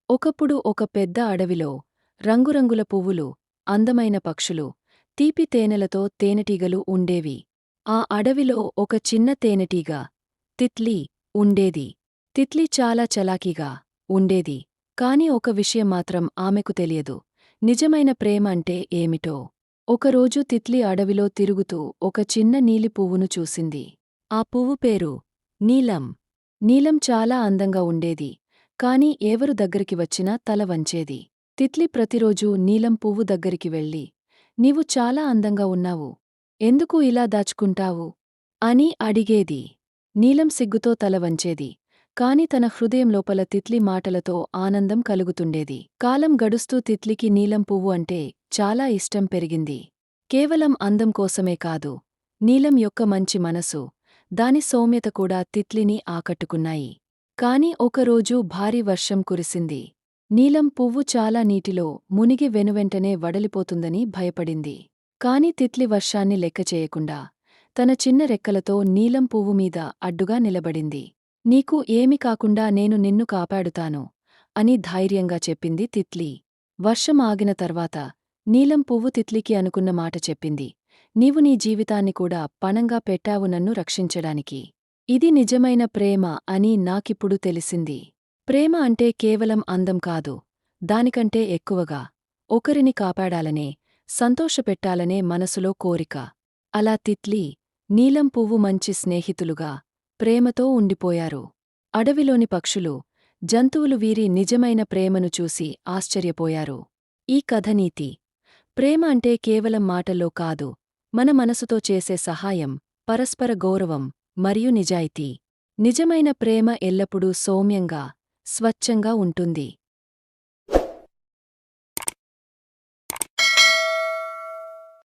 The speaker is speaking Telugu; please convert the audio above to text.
ఒకప్పుడు ఒక పెద్ద అడవిలో రంగురంగుల పువ్వులు, అందమైన పక్షులు, తీపి తేనెలతో తేనెటీగలు ఉండేవి. ఆ అడవిలో ఒక చిన్న తేనెటీగ, తిత్లీ, ఉండేది. తిత్లీ చాలా చలాకీగా ఉండేది. కాని ఒక విషయం మాత్రం ఆమెకు తెలియదు. నిజమైన ప్రేమ అంటే ఏమిటో. ఒకరోజు తిత్లీ అడవిలో తిరుగుతూ ఒక చిన్న నీలి పువ్వును చూసింది. ఆ పువ్వు పేరు నీలం. నీలం చాలా అందంగా ఉండేది. కాని ఎవరు దగ్గరికి వచ్చినా తల వంచేది. తిత్లీ ప్రతిరోజూ నీలం పువ్వు దగ్గరికి వెళ్ళి, నీవు చాలా అందంగా ఉన్నావు. ఎందుకు ఇలా దాచుకుంటావు? అని అడిగేది. నీలం సిగ్గుతో తల వంచేది. కాని తన హృదయం లోపల తిత్లీ మాటలతో ఆనందం కలుగుతుండేది. కాలం గడుస్తూ తిత్లికి నీలం పువ్వు అంటే చాలా ఇష్టం పెరిగింది. కేవలం అందం కోసమే కాదు, నీలం యొక్క మంచి మనసు, దాని సౌమ్యత కూడా తిత్లిని ఆకట్టుకున్నాయి. కాని ఒకరోజు భారీ వర్షం కురిసింది. నీలం పువ్వు చాలా నీటిలో మునిగి వెనువెంటనే వడలిపోతుందని భయపడింది. కాని తిత్లి వర్షాన్ని లెక్కచేయకుండా తన చిన్న రెక్కలతో నీలం పువ్వు మీద అడ్డుగా నిలబడింది. నీకు ఏమి కాకుండా నేను నిన్ను కాపాడుతాను అని ధైర్యంగా చెప్పింది తిత్లీ. వర్షం ఆగిన తర్వాత నీలం పువ్వు తిత్లికి అనుకున్న మాట చెప్పింది. నీవు నీ జీవితాన్ని కూడా పణంగా పెట్టావు నన్ను రక్షించడానికి. ఇది నిజమైన ప్రేమ అని నాకిప్పుడు తెలిసింది. ప్రేమ అంటే కేవలం అందం కాదు, దానికంటే ఎక్కువగా ఒకరిని కాపాడాలనే, సంతోషపెట్టాలనే మనసులో కోరిక. అలా తిత్లీ, నీలం పువ్వు మంచి స్నేహితులుగా ప్రేమతో ఉండిపోయారు. అడవిలోని పక్షులు, జంతువులు వీరి నిజమైన ప్రేమను చూసి ఆశ్చర్యపోయారు. ఈ కథ నీతి: ప్రేమ అంటే కేవలం మాటల్లో కాదు, మన మనసుతో చేసే సహాయం, పరస్పర గౌరవం మరియు నిజాయితీ. నిజమైన ప్రేమ ఎల్లప్పుడూ సౌమ్యంగా, స్వచ్ఛంగా ఉంటుంది.